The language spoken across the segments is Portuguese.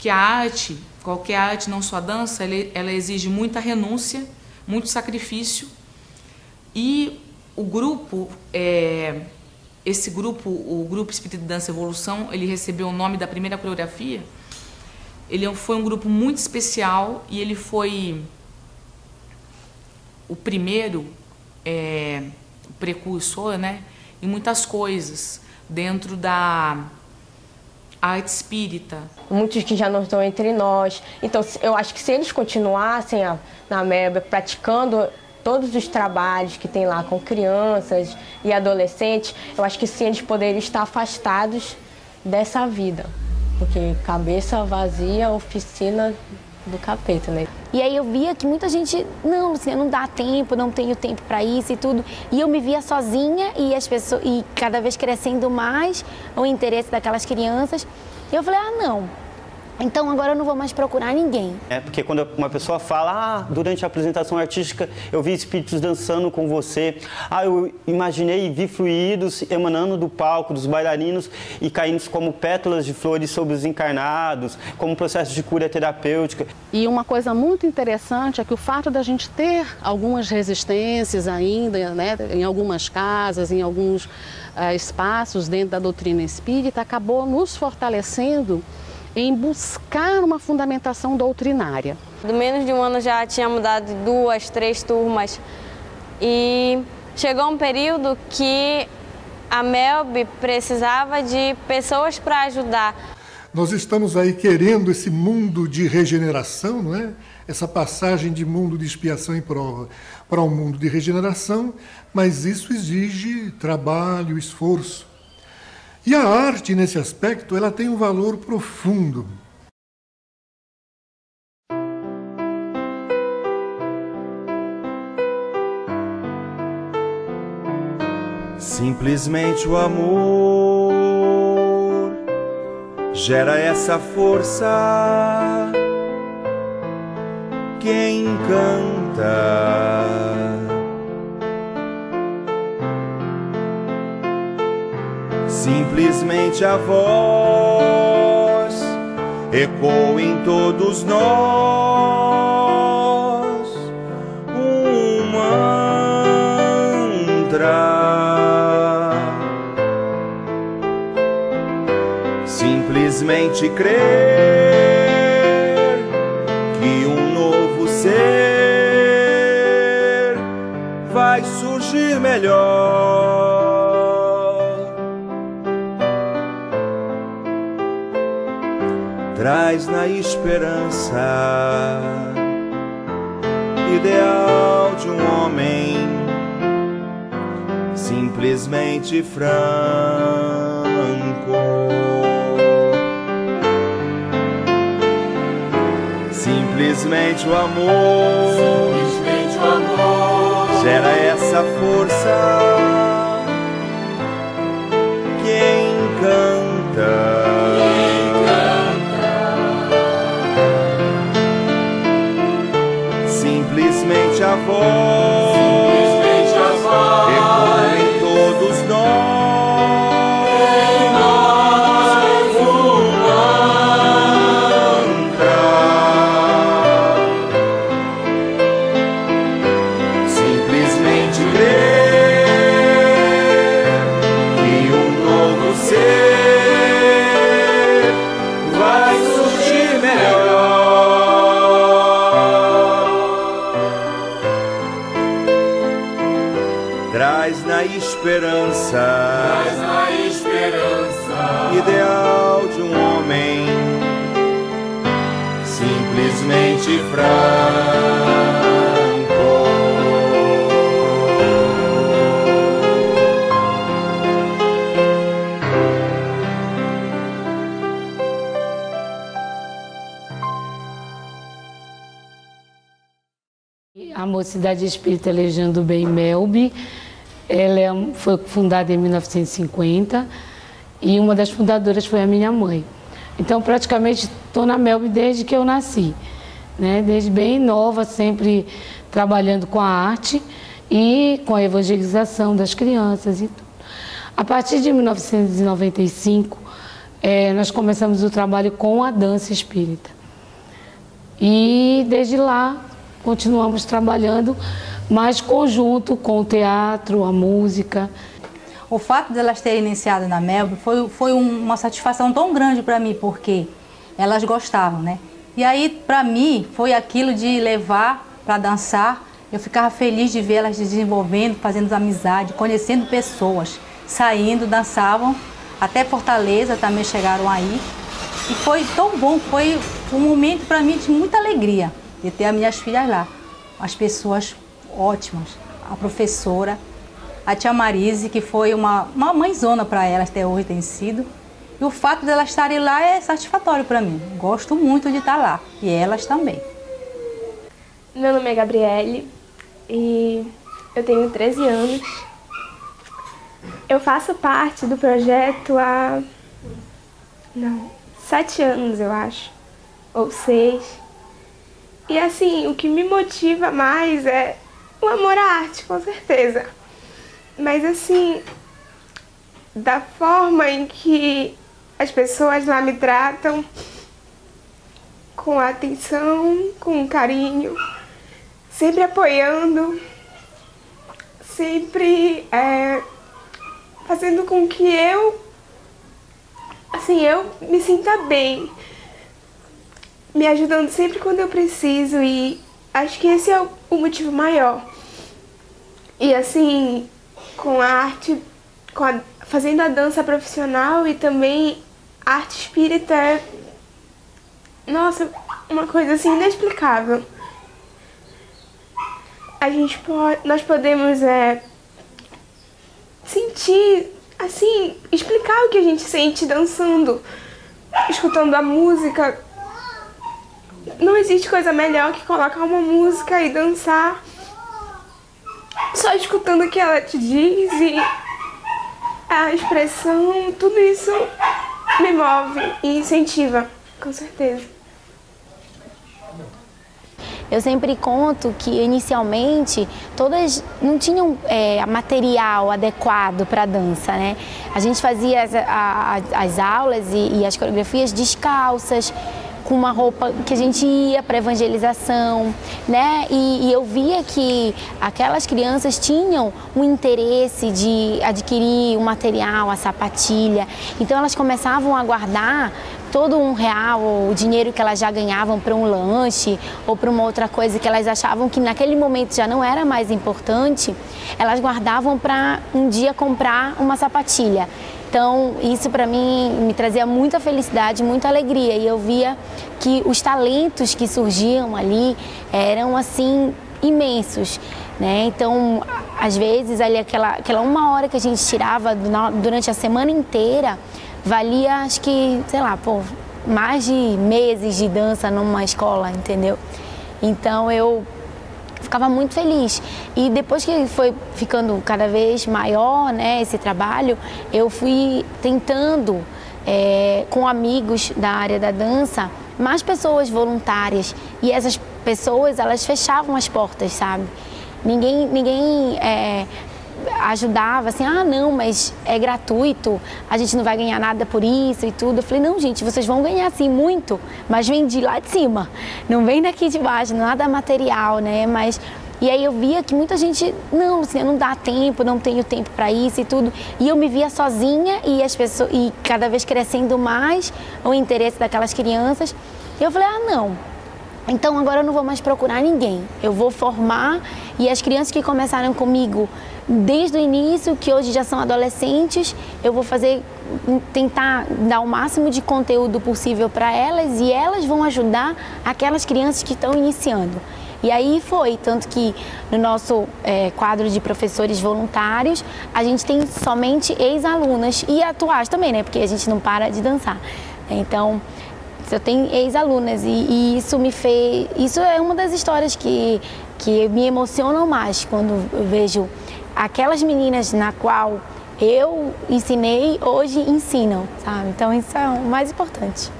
Porque a arte, qualquer arte, não só a dança, ela exige muita renúncia, muito sacrifício. E o grupo, esse grupo, o Grupo Espírita de Dança Evolução, ele recebeu o nome da primeira coreografia. Ele foi um grupo muito especial e ele foi o primeiro precursor, né, em muitas coisas dentro da arte espírita. Muitos que já não estão entre nós. Então, eu acho que se eles continuassem na MEB praticando todos os trabalhos que tem lá com crianças e adolescentes, eu acho que sim, eles poderiam estar afastados dessa vida. Porque cabeça vazia, oficina do capeta, né? E aí eu via que muita gente, não, Luciana, não dá tempo, não tenho tempo para isso e tudo. E eu me via sozinha e as pessoas, e cada vez crescendo mais o interesse daquelas crianças. E eu falei, ah, não. Então agora eu não vou mais procurar ninguém. Porque quando uma pessoa fala, durante a apresentação artística eu vi espíritos dançando com você, eu imaginei e vi fluidos emanando do palco, dos bailarinos e caindo como pétalas de flores sobre os encarnados, como processo de cura terapêutica. E uma coisa muito interessante é que o fato da gente ter algumas resistências ainda, né, em algumas casas, em alguns espaços dentro da doutrina espírita, acabou nos fortalecendo em buscar uma fundamentação doutrinária. Do menos de um ano já tinha mudado de 2, 3 turmas e chegou um período que a MELB precisava de pessoas para ajudar. Nós estamos aí querendo esse mundo de regeneração, não é? Essa passagem de mundo de expiação e prova para um mundo de regeneração, mas isso exige trabalho, esforço. E a arte, nesse aspecto, ela tem um valor profundo. Simplesmente o amor gera essa força que encanta. Simplesmente a voz ecoa em todos nós um mantra. Simplesmente crer que um novo ser vai surgir melhor. Traz na esperança ideal de um homem simplesmente franco. Simplesmente o amor, gera essa força que encanta. Simplesmente a voz ecoa em todos nós um mantra. Simplesmente crer que um novo ser vai surgir melhor. Traz na esperança ideal de um homem simplesmente franco. A Mocidade Espírita Legião do Bem MELB, ela foi fundada em 1950 e uma das fundadoras foi a minha mãe. Então, praticamente, estou na MELB desde que eu nasci, né? Desde bem nova, sempre trabalhando com a arte e com a evangelização das crianças e tudo. A partir de 1995, nós começamos o trabalho com a dança espírita. E desde lá continuamos trabalhando, mas conjunto com o teatro, a música. O fato de elas terem iniciado na Melb foi uma satisfação tão grande para mim, porque elas gostavam, né? E aí, para mim, foi aquilo de levar para dançar. Eu ficava feliz de ver elas desenvolvendo, fazendo amizade, conhecendo pessoas, saindo, dançavam. Até Fortaleza também chegaram aí. E foi tão bom, foi um momento para mim de muita alegria de ter as minhas filhas lá. As pessoas ótimas, a professora, a tia Marise, que foi uma mãezona para elas, até hoje tem sido. E o fato de elas estarem lá é satisfatório para mim. Gosto muito de estar lá, e elas também. Meu nome é Gabriele e eu tenho 13 anos. Eu faço parte do projeto há 7 anos, eu acho, ou 6. E assim, o que me motiva mais é o amor à arte, com certeza. Mas assim, da forma em que as pessoas lá me tratam, com atenção, com carinho, sempre apoiando, sempre fazendo com que eu me sinta bem, me ajudando sempre quando eu preciso, e acho que esse é o motivo maior. E assim, com a arte, fazendo a dança profissional e também a arte espírita nossa, uma coisa assim inexplicável. Nós podemos sentir, assim, explicar o que a gente sente dançando, escutando a música. Não existe coisa melhor que colocar uma música e dançar só escutando o que ela te diz, e a expressão, tudo isso me move e incentiva, com certeza. Eu sempre conto que inicialmente todas não tinham material adequado para a dança, né? A gente fazia as aulas e as coreografias descalças, com uma roupa que a gente ia para evangelização, né? E eu via que aquelas crianças tinham um interesse de adquirir um material, a sapatilha. Então elas começavam a guardar todo R$1, o dinheiro que elas já ganhavam para um lanche ou para uma outra coisa que elas achavam que naquele momento já não era mais importante, elas guardavam para um dia comprar uma sapatilha. Então, isso para mim me trazia muita felicidade, muita alegria, e eu via que os talentos que surgiam ali eram assim imensos, né? Então, às vezes ali aquela 1 hora que a gente tirava durante a semana inteira valia, acho que, sei lá, mais de meses de dança numa escola, entendeu? Então eu ficava muito feliz. E depois que foi ficando cada vez maior, né, esse trabalho, eu fui tentando, com amigos da área da dança, mais pessoas voluntárias. E essas pessoas, elas fechavam as portas, sabe? Ninguém ajudava assim, não, mas é gratuito, a gente não vai ganhar nada por isso e tudo. Eu falei, não, gente, vocês vão ganhar sim muito, mas vem de lá de cima, não vem daqui de baixo, nada material, né? E aí eu via que muita gente, não, Luciana, não dá tempo, não tenho tempo para isso e tudo. E eu me via sozinha e cada vez crescendo mais o interesse daquelas crianças. E eu falei, não. Então agora eu não vou mais procurar ninguém, eu vou formar, e as crianças que começaram comigo desde o início, que hoje já são adolescentes, eu vou tentar dar o máximo de conteúdo possível para elas, e elas vão ajudar aquelas crianças que estão iniciando. E aí foi, tanto que no nosso quadro de professores voluntários, a gente tem somente ex-alunas e atuais também, né? Porque a gente não para de dançar. Então, eu tenho ex-alunas e isso é uma das histórias que me emocionam mais, quando eu vejo aquelas meninas na qual eu ensinei, hoje ensinam, sabe? Então isso é o mais importante.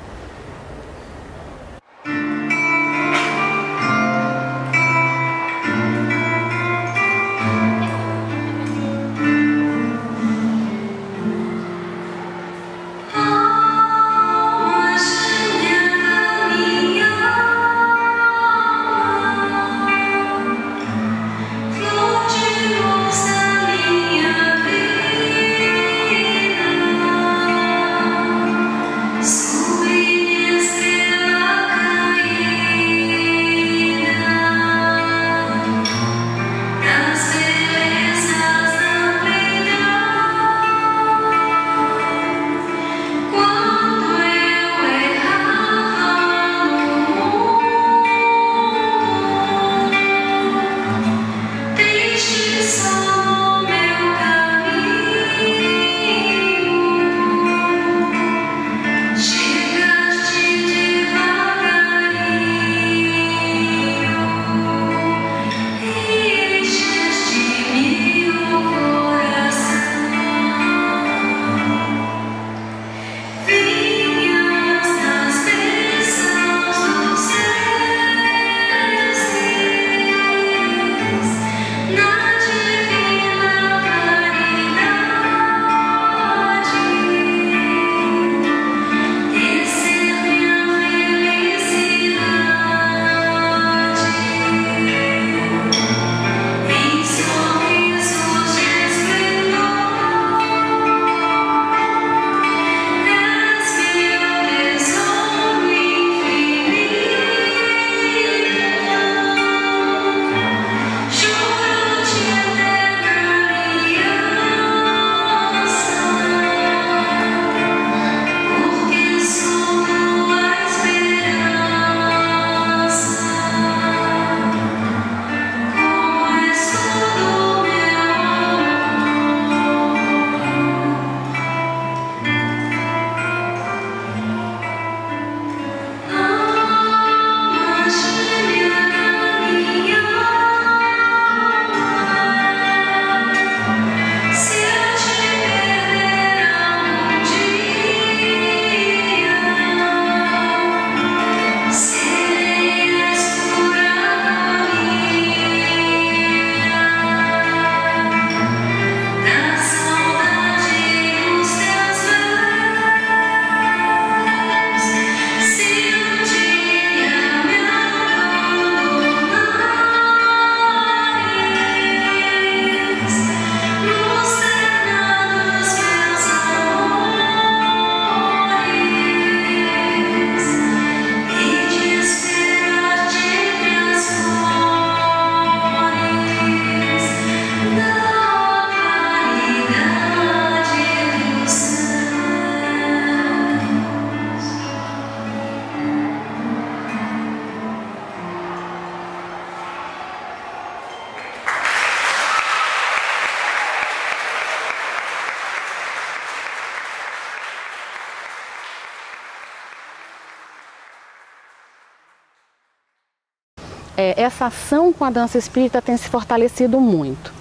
essa ação com a dança espírita tem se fortalecido muito.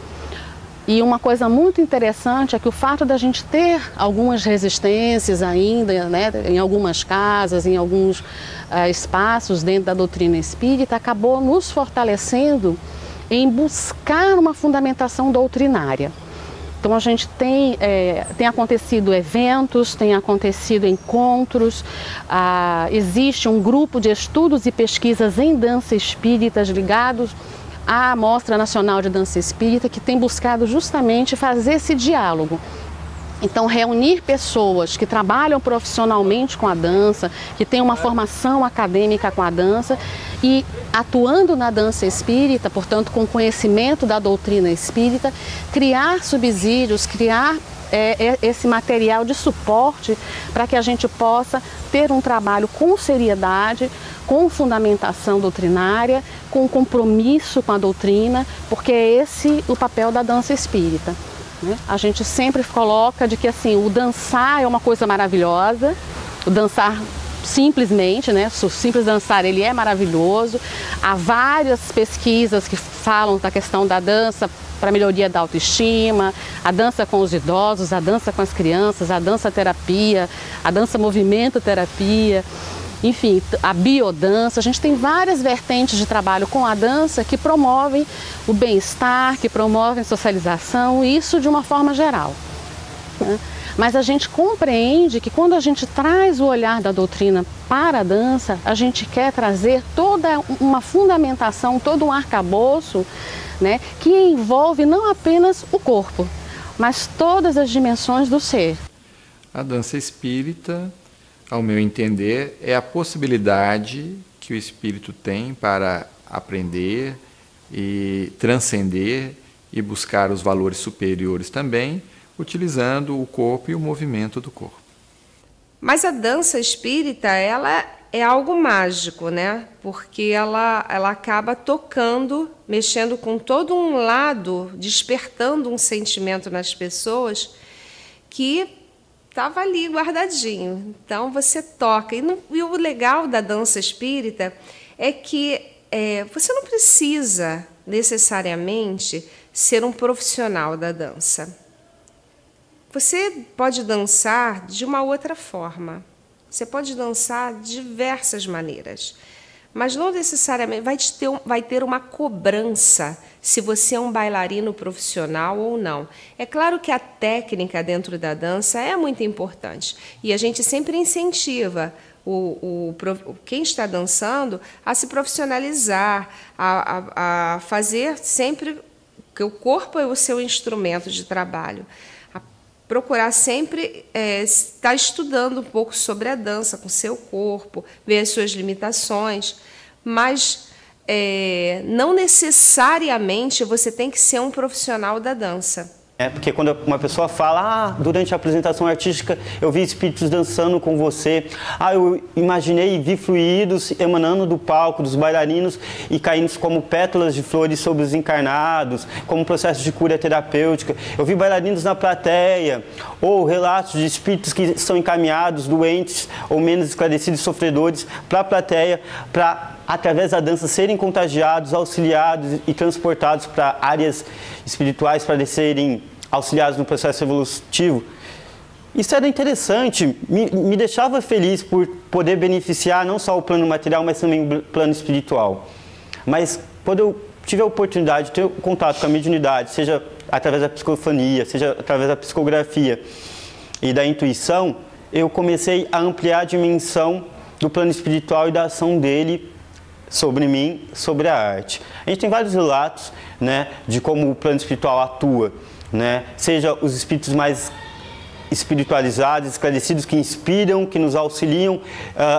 E uma coisa muito interessante é que o fato da gente ter algumas resistências ainda, né, em algumas casas, em alguns espaços dentro da doutrina espírita, acabou nos fortalecendo em buscar uma fundamentação doutrinária. Então a gente tem acontecido eventos, tem acontecido encontros, existe um grupo de estudos e pesquisas em dança espíritas ligados à Mostra Nacional de Dança Espírita, que tem buscado justamente fazer esse diálogo. Então, reunir pessoas que trabalham profissionalmente com a dança, que têm uma formação acadêmica com a dança e atuando na dança espírita, portanto, com conhecimento da doutrina espírita, criar subsídios, criar esse material de suporte para que a gente possa ter um trabalho com seriedade, com fundamentação doutrinária, com compromisso com a doutrina, porque é esse o papel da dança espírita. A gente sempre coloca de que assim, o dançar é uma coisa maravilhosa, o dançar simplesmente, né? O simples dançar ele é maravilhoso. Há várias pesquisas que falam da questão da dança para melhoria da autoestima, a dança com os idosos, a dança com as crianças, a dança terapia, a dança movimento terapia. Enfim, a biodança, a gente tem várias vertentes de trabalho com a dança que promovem o bem-estar, que promovem socialização, isso de uma forma geral. Mas a gente compreende que quando a gente traz o olhar da doutrina para a dança, a gente quer trazer toda uma fundamentação, todo um arcabouço, né, que envolve não apenas o corpo, mas todas as dimensões do ser. A dança espírita, ao meu entender, é a possibilidade que o espírito tem para aprender e transcender e buscar os valores superiores também, utilizando o corpo e o movimento do corpo. Mas a dança espírita, ela é algo mágico, né? Porque ela acaba tocando, mexendo com todo um lado, despertando um sentimento nas pessoas que estava ali guardadinho. Então você toca. E o legal da dança espírita é que você não precisa necessariamente ser um profissional da dança. Você pode dançar de uma outra forma. Você pode dançar de diversas maneiras. Mas não necessariamente vai ter uma cobrança se você é um bailarino profissional ou não. É claro que a técnica dentro da dança é muito importante. E a gente sempre incentiva quem está dançando a se profissionalizar, a fazer sempre que o corpo é o seu instrumento de trabalho. Procurar sempre estar estudando um pouco sobre a dança com o seu corpo, ver as suas limitações, mas não necessariamente você tem que ser um profissional da dança. Porque quando uma pessoa fala, durante a apresentação artística eu vi espíritos dançando com você, eu imaginei e vi fluidos emanando do palco, dos bailarinos e caindo como pétalas de flores sobre os encarnados, como processo de cura terapêutica. Eu vi bailarinos na plateia, ou relatos de espíritos que são encaminhados, doentes ou menos esclarecidos, sofredores, para a plateia, para através da dança serem contagiados, auxiliados e transportados para áreas espirituais para serem auxiliados no processo evolutivo. Isso era interessante, me deixava feliz por poder beneficiar não só o plano material, mas também o plano espiritual. Mas quando eu tive a oportunidade de ter contato com a mediunidade, seja através da psicofonia, seja através da psicografia e da intuição, eu comecei a ampliar a dimensão do plano espiritual e da ação dele sobre mim, sobre a arte. A gente tem vários relatos, né, de como o plano espiritual atua, né, seja os espíritos mais espiritualizados, esclarecidos, que inspiram, que nos auxiliam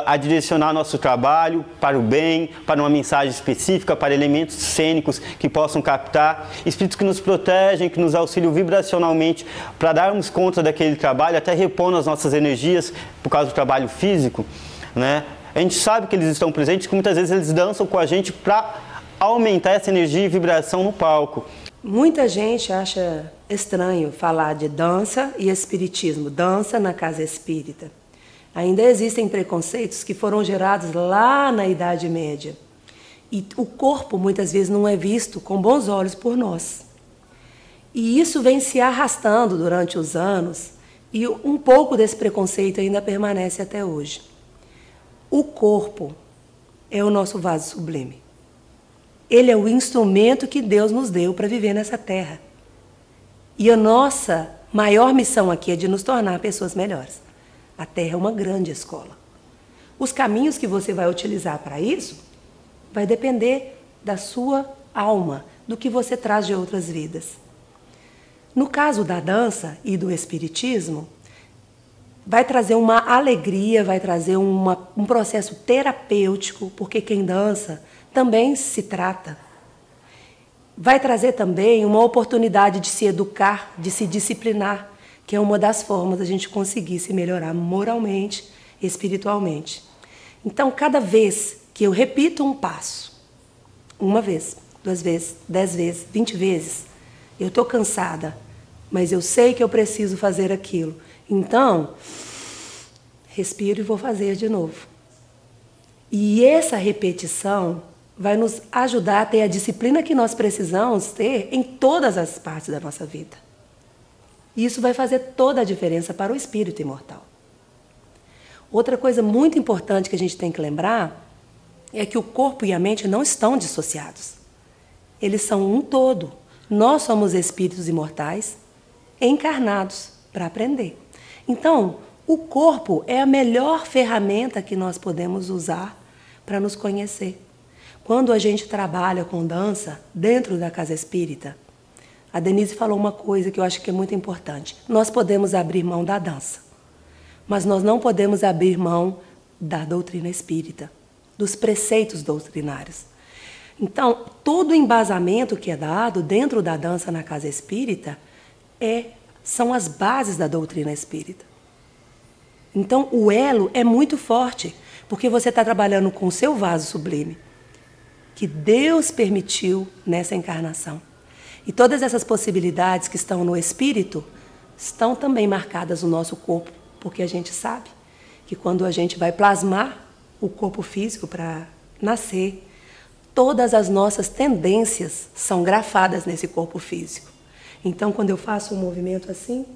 a direcionar nosso trabalho para o bem, para uma mensagem específica, para elementos cênicos que possam captar, espíritos que nos protegem, que nos auxiliam vibracionalmente para darmos conta daquele trabalho, até repondo as nossas energias por causa do trabalho físico, né? A gente sabe que eles estão presentes, que muitas vezes eles dançam com a gente para aumentar essa energia e vibração no palco. Muita gente acha estranho falar de dança e espiritismo, dança na casa espírita. Ainda existem preconceitos que foram gerados lá na Idade Média. E o corpo, muitas vezes, não é visto com bons olhos por nós. E isso vem se arrastando durante os anos, e um pouco desse preconceito ainda permanece até hoje. O corpo é o nosso vaso sublime. Ele é o instrumento que Deus nos deu para viver nessa terra. E a nossa maior missão aqui é de nos tornar pessoas melhores. A terra é uma grande escola. Os caminhos que você vai utilizar para isso vai depender da sua alma, do que você traz de outras vidas. No caso da dança e do espiritismo, vai trazer uma alegria, vai trazer um processo terapêutico, porque quem dança também se trata. Vai trazer também uma oportunidade de se educar, de se disciplinar, que é uma das formas da gente conseguir se melhorar moralmente, espiritualmente. Então, cada vez que eu repito um passo, 1 vez, 2 vezes, 10 vezes, 20 vezes, eu estou cansada, mas eu sei que eu preciso fazer aquilo. Então, respiro e vou fazer de novo. E essa repetição vai nos ajudar a ter a disciplina que nós precisamos ter em todas as partes da nossa vida. E isso vai fazer toda a diferença para o espírito imortal. Outra coisa muito importante que a gente tem que lembrar é que o corpo e a mente não estão dissociados. Eles são um todo. Nós somos espíritos imortais encarnados para aprender. Então, o corpo é a melhor ferramenta que nós podemos usar para nos conhecer. Quando a gente trabalha com dança dentro da casa espírita, a Denise falou uma coisa que eu acho que é muito importante. Nós podemos abrir mão da dança, mas nós não podemos abrir mão da doutrina espírita, dos preceitos doutrinários. Então, todo o embasamento que é dado dentro da dança na casa espírita são as bases da doutrina espírita. Então, o elo é muito forte, porque você está trabalhando com o seu vaso sublime, que Deus permitiu nessa encarnação. E todas essas possibilidades que estão no espírito estão também marcadas no nosso corpo, porque a gente sabe que quando a gente vai plasmar o corpo físico para nascer, todas as nossas tendências são grafadas nesse corpo físico. Então, quando eu faço um movimento assim,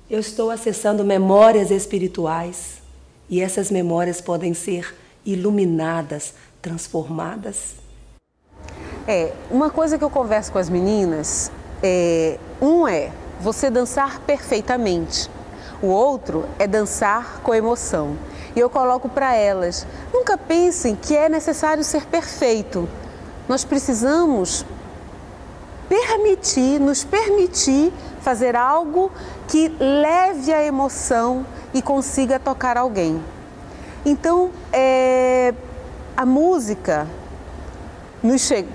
eu estou acessando memórias espirituais, e essas memórias podem ser iluminadas, transformadas. Uma coisa que eu converso com as meninas é você dançar perfeitamente. O outro é dançar com emoção. E eu coloco para elas, nunca pensem que é necessário ser perfeito. Nós precisamos nos permitir fazer algo que leve a emoção e consiga tocar alguém. Então, a música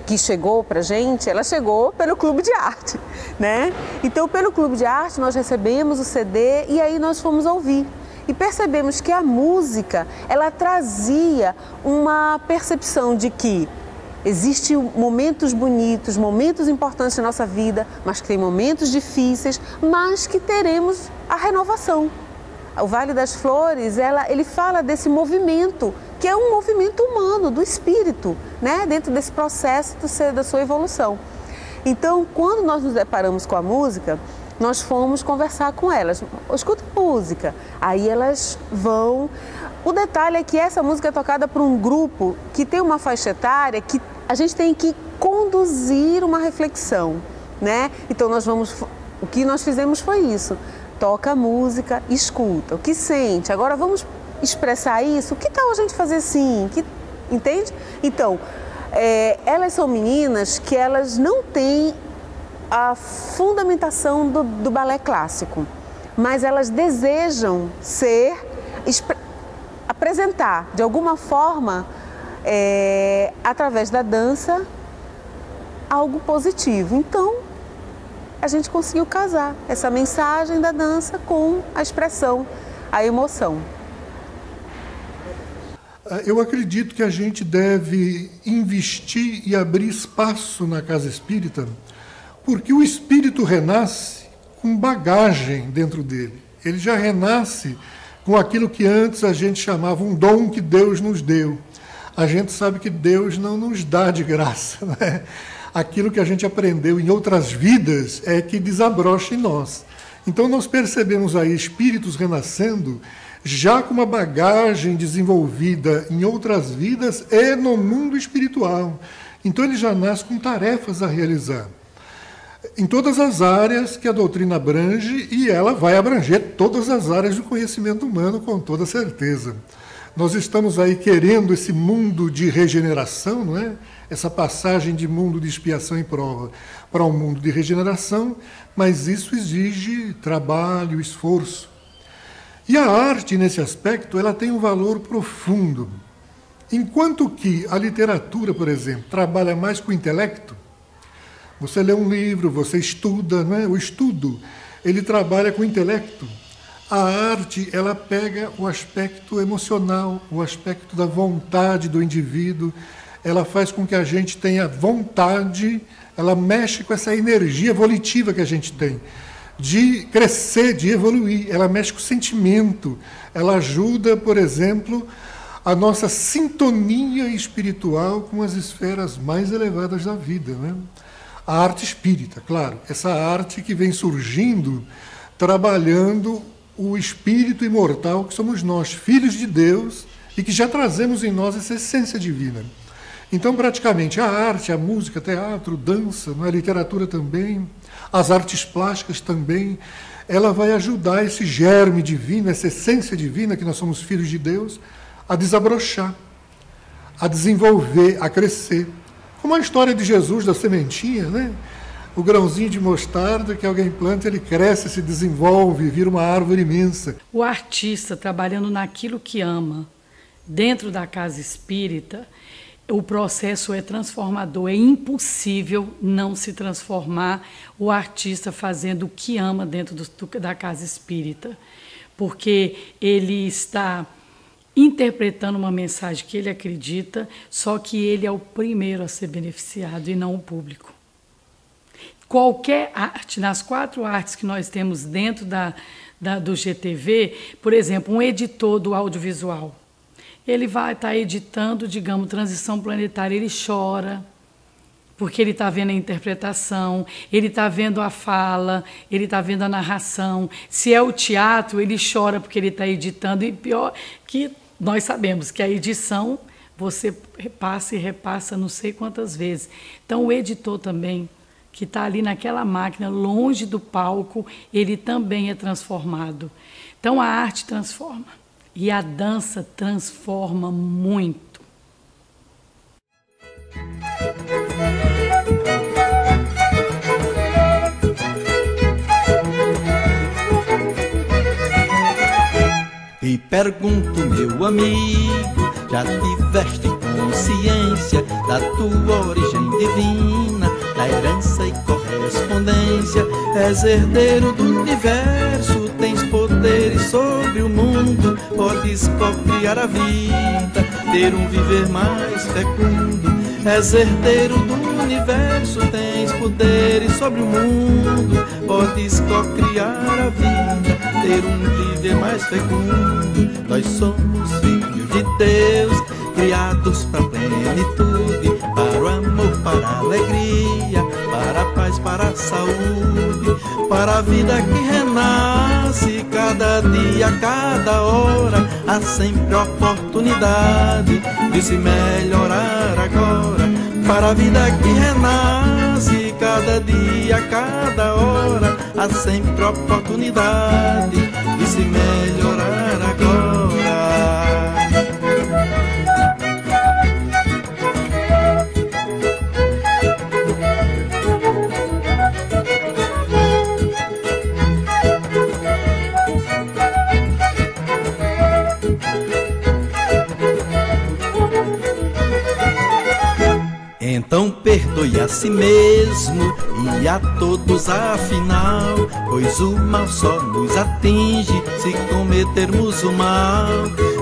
que chegou para a gente, ela chegou pelo Clube de Arte, né? Então, pelo Clube de Arte, nós recebemos o CD e aí nós fomos ouvir. E percebemos que a música, ela trazia uma percepção de que existem momentos bonitos, momentos importantes na nossa vida, mas que tem momentos difíceis, mas que teremos a renovação. O Vale das Flores, ele fala desse movimento, que é um movimento humano, do espírito, né? Dentro desse processo da sua evolução. Então, quando nós nos deparamos com a música, nós fomos conversar com elas. Escuta música, aí elas vão. O detalhe é que essa música é tocada por um grupo que tem uma faixa etária que a gente tem que conduzir uma reflexão, né? Então, o que nós fizemos foi isso. Toca a música, escuta, o que sente. Agora vamos expressar isso. Que tal a gente fazer assim? Entende? Então, elas são meninas que elas não têm a fundamentação do balé clássico, mas elas desejam apresentar de alguma forma, através da dança, algo positivo. Então, a gente conseguiu casar essa mensagem da dança com a expressão, a emoção. Eu acredito que a gente deve investir e abrir espaço na casa espírita, porque o espírito renasce com bagagem dentro dele. Ele já renasce com aquilo que antes a gente chamava um dom que Deus nos deu. a gente sabe que Deus não nos dá de graça, né? Aquilo que a gente aprendeu em outras vidas é que desabrocha em nós. Então nós percebemos aí espíritos renascendo já com uma bagagem desenvolvida em outras vidas e no mundo espiritual. Então ele já nasce com tarefas a realizar em todas as áreas que a doutrina abrange, e ela vai abranger todas as áreas do conhecimento humano com toda certeza. Nós estamos aí querendo esse mundo de regeneração, não é? Essa passagem de mundo de expiação e prova para um mundo de regeneração, mas isso exige trabalho, esforço. E a arte, nesse aspecto, ela tem um valor profundo. Enquanto que a literatura, por exemplo, trabalha mais com o intelecto, você lê um livro, você estuda, não é? O estudo, ele trabalha com o intelecto. A arte, ela pega o aspecto emocional, o aspecto da vontade do indivíduo, ela faz com que a gente tenha vontade, ela mexe com essa energia volitiva que a gente tem, de crescer, de evoluir, ela mexe com o sentimento, ela ajuda, por exemplo, a nossa sintonia espiritual com as esferas mais elevadas da vida, né? A arte espírita, claro, essa arte que vem surgindo, trabalhando o espírito imortal que somos nós, filhos de Deus, e que já trazemos em nós essa essência divina. Então, praticamente, a arte, a música, teatro, dança, a literatura também, as artes plásticas também, ela vai ajudar esse germe divino, essa essência divina, que nós somos filhos de Deus, a desabrochar, a desenvolver, a crescer. Como a história de Jesus, da sementinha, né? O grãozinho de mostarda que alguém planta, ele cresce, se desenvolve, vira uma árvore imensa. O artista trabalhando naquilo que ama, dentro da casa espírita, o processo é transformador. É impossível não se transformar o artista fazendo o que ama dentro da casa espírita, porque ele está interpretando uma mensagem que ele acredita, só que ele é o primeiro a ser beneficiado e não o público. Qualquer arte, nas 4 artes que nós temos dentro do GTV, por exemplo, um editor do audiovisual, ele vai estar editando, digamos, Transição Planetária, ele chora, porque ele está vendo a interpretação, ele está vendo a fala, ele está vendo a narração. Se é o teatro, ele chora porque ele está editando, e pior que nós sabemos que a edição você repassa e repassa não sei quantas vezes. Então, o editor também, que está ali naquela máquina, longe do palco, ele também é transformado. Então, a arte transforma. E a dança transforma muito. E pergunto, meu amigo, já tiveste consciência da tua origem divina, da herança e correspondência? És herdeiro do universo, tens poderes sobre o mundo, podes co-criar a vida, ter um viver mais fecundo. És herdeiro do universo, tens poderes sobre o mundo, podes co-criar a vida, ter um viver mais fecundo. Nós somos filhos de Deus, criados para a plenitude, para o amor, para a alegria, para a paz, para a saúde, para a vida que renasce cada dia, cada hora. Há sempre oportunidade de se melhorar agora, para a vida que renasce cada dia, cada hora. Há sempre oportunidade de se melhorar agora. Então perdoe a si mesmo e a todos afinal, pois o mal só nos atinge se cometermos o mal.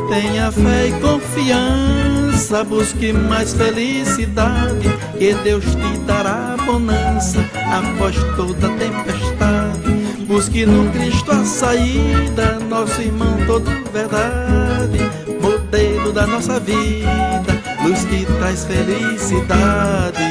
Tenha fé e confiança, busque mais felicidade, que Deus te dará bonança após toda tempestade. Busque no Cristo a saída, nosso irmão todo verdade, modelo da nossa vida, luz que traz felicidade.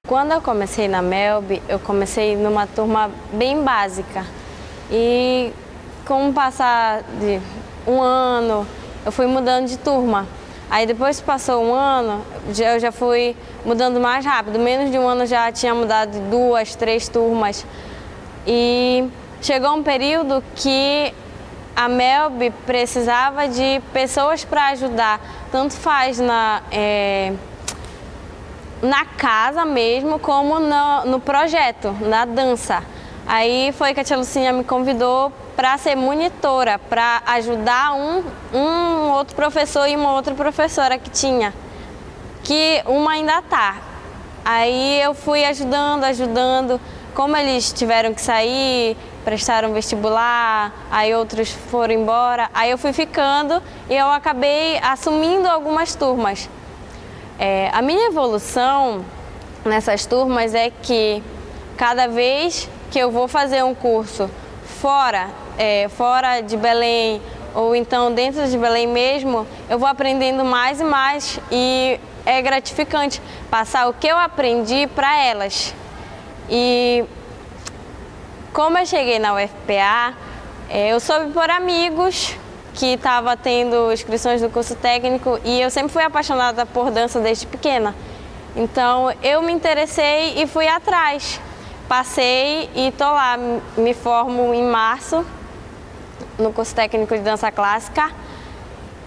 Quando eu comecei na Melb, eu comecei numa turma bem básica. E com o passar de um ano, eu fui mudando de turma. Aí depois que passou um ano, eu já fui mudando mais rápido. Menos de um ano já tinha mudado de 2, 3 turmas. E chegou um período que a Melb precisava de pessoas para ajudar. Tanto faz na casa mesmo, como no projeto, na dança. Aí foi que a tia Lucinha me convidou para ser monitora, para ajudar um outro professor e uma outra professora que tinha, que uma ainda tá. Aí eu fui ajudando, como eles tiveram que sair, prestaram vestibular, aí outros foram embora, aí eu fui ficando e eu acabei assumindo algumas turmas. A minha evolução nessas turmas é que cada vez que eu vou fazer um curso fora de Belém ou então dentro de Belém mesmo, eu vou aprendendo mais e mais e é gratificante passar o que eu aprendi para elas. E como eu cheguei na UFPA, eu soube por amigos que estava tendo inscrições do curso técnico e eu sempre fui apaixonada por dança desde pequena. Então eu me interessei e fui atrás. Passei e tô lá, me formo em março no curso técnico de dança clássica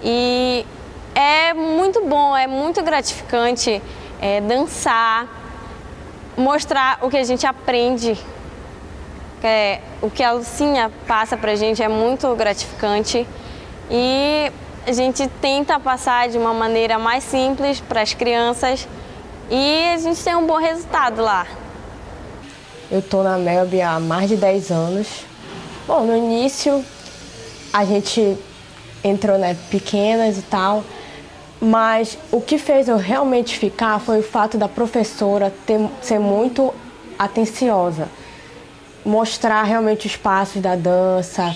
e é muito bom, é muito gratificante dançar, mostrar o que a gente aprende. O que a Lucinha passa pra gente é muito gratificante. E a gente tenta passar de uma maneira mais simples para as crianças e a gente tem um bom resultado lá. Eu estou na Melb há mais de 10 anos. Bom, no início a gente entrou, né, pequenas e tal, mas o que fez eu realmente ficar foi o fato da professora ser muito atenciosa, mostrar realmente os passos da dança,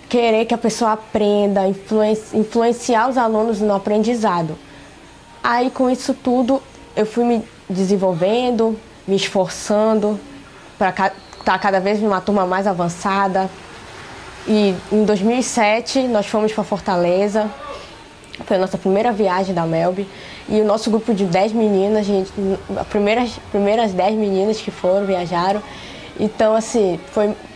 querer que a pessoa aprenda, influenciar os alunos no aprendizado. Aí, com isso tudo, eu fui me desenvolvendo, me esforçando para estar cada vez numa turma mais avançada. E em 2007, nós fomos para Fortaleza. Foi a nossa primeira viagem da Melb. E o nosso grupo de 10 meninas, as primeiras 10 meninas que viajaram. Então, assim,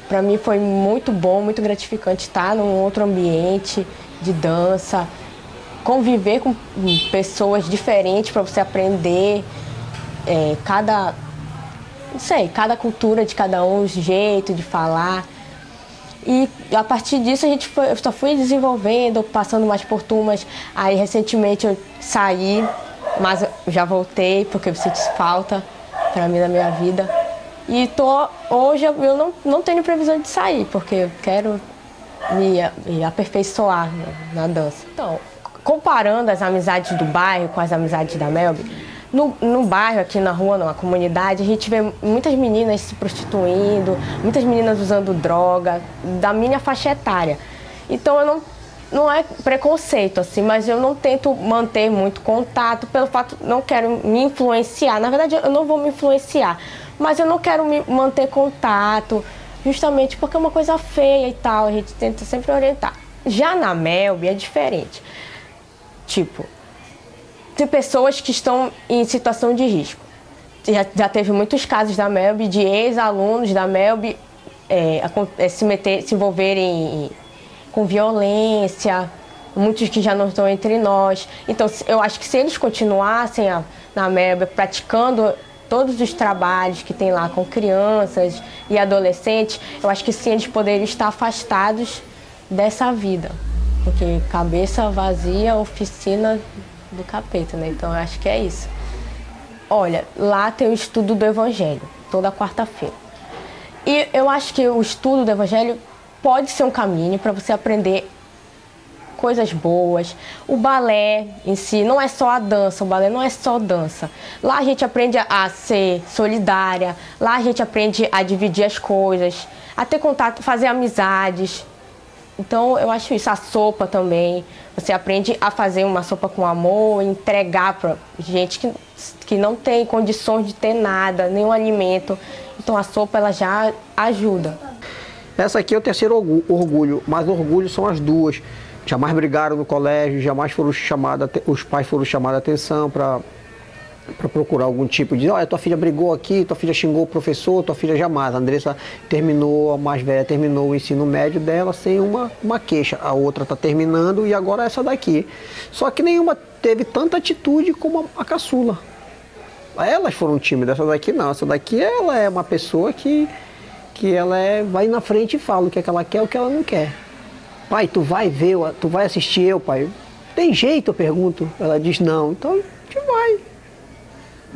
para mim foi muito bom, muito gratificante estar num outro ambiente de dança, conviver com pessoas diferentes para você aprender cada cultura de cada um, o jeito de falar. E a partir disso eu só fui desenvolvendo, passando mais por turmas. Aí recentemente eu saí, mas eu já voltei porque eu senti falta para mim na minha vida. E hoje eu não tenho previsão de sair, porque eu quero me aperfeiçoar na dança. Então, comparando as amizades do bairro com as amizades da Melb, no bairro, aqui na rua, na comunidade, a gente vê muitas meninas se prostituindo, muitas meninas usando droga, da minha faixa etária. Então, não é preconceito, assim, mas eu não tento manter muito contato pelo fato de não quero me influenciar. Na verdade, eu não vou me influenciar, mas eu não quero me manter contato, justamente porque é uma coisa feia e tal, a gente tenta sempre orientar. Já na Melb é diferente. Tipo, tem pessoas que estão em situação de risco. Já teve muitos casos da Melb, de ex-alunos da Melb se envolverem com violência, muitos que já não estão entre nós. Então, eu acho que se eles continuassem na Melb praticando todos os trabalhos que tem lá com crianças e adolescentes, eu acho que sim, eles poderiam estar afastados dessa vida. Porque cabeça vazia, oficina do capeta, né? Então eu acho que é isso. Olha, lá tem o estudo do Evangelho, toda quarta-feira. E eu acho que o estudo do Evangelho pode ser um caminho para você aprender coisas boas. O balé em si não é só a dança, o balé não é só dança. Lá a gente aprende a ser solidária, lá a gente aprende a dividir as coisas, a ter contato, fazer amizades. Então eu acho isso. A sopa também, você aprende a fazer uma sopa com amor, entregar para gente que não tem condições de ter nada, nenhum alimento. Então a sopa ela já ajuda. Essa aqui é o terceiro orgulho, mas orgulho são as duas. Jamais brigaram no colégio, jamais foram chamados, os pais foram chamados a atenção para procurar algum tipo de... Olha, tua filha brigou aqui, tua filha xingou o professor, tua filha jamais. A Andressa terminou, a mais velha terminou o ensino médio dela sem uma queixa. A outra está terminando e agora essa daqui. Só que nenhuma teve tanta atitude como a caçula. Elas foram tímidas, essa daqui não. Essa daqui ela é uma pessoa que ela vai na frente e fala o que é que ela quer, o que ela não quer. Pai, tu vai ver, tu vai assistir eu, pai? Tem jeito, eu pergunto. Ela diz não, então a gente vai.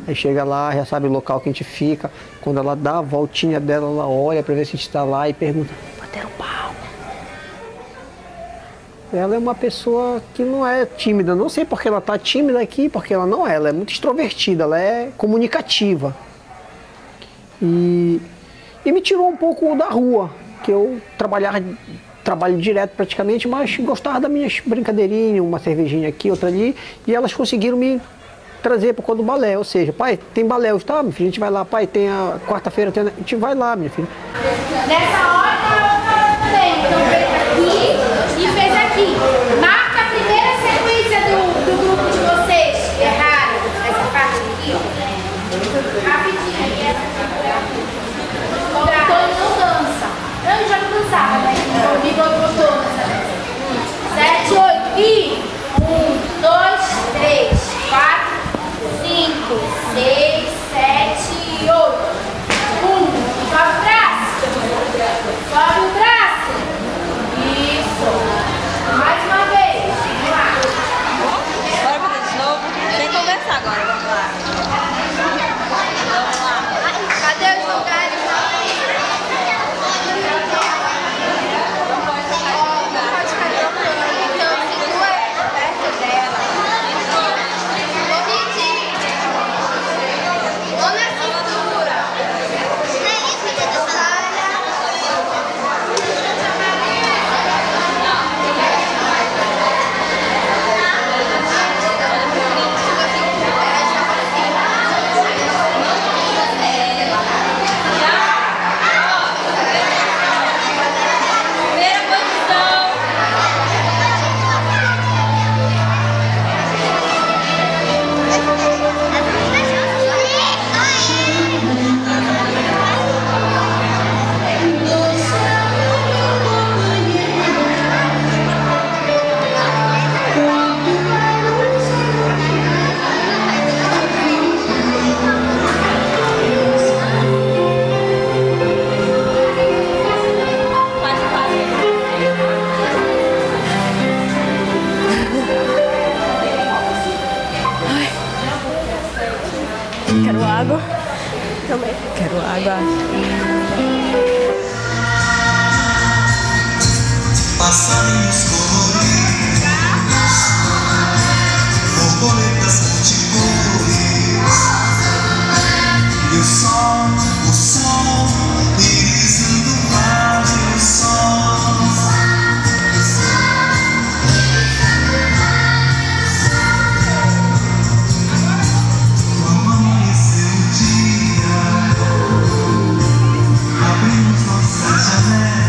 Aí chega lá, já sabe o local que a gente fica. Quando ela dá a voltinha dela, ela olha para ver se a gente está lá e pergunta, bateram pau. Ela é uma pessoa que não é tímida. Não sei porque ela está tímida aqui, porque ela não é. Ela é muito extrovertida, ela é comunicativa. E me tirou um pouco da rua, que eu trabalho direto praticamente, mas gostava das minhas brincadeirinhas, uma cervejinha aqui, outra ali, e elas conseguiram me trazer para o do balé, ou seja, pai, tem balé hoje, tá, minha filha, a gente vai lá, pai, tem a quarta-feira, a gente vai lá, minha filha. Nessa hora também, então fez aqui e fez aqui. Marca a primeira sequência do grupo de vocês, erraram essa parte aqui, ó. Rapidinho, o Antônio não dança. Eu já não dançava, né? O me botou nessa vez. 7, 8 e 1, 2, 3, 4, 5, 6, 7 e 8. 1, sobe o braço. Sobe o braço. Isso. Mais uma vez. Vamos lá. Bora fazer de novo. Sem conversar agora, vamos lá. Vamos lá. Cadê os lugares? Quero água. Também. Quero água. Passarinhos coloridos, borboletas multicores, e o sol, irisando vários sons. Como amanheceu o dia, abrimos nossas janelas.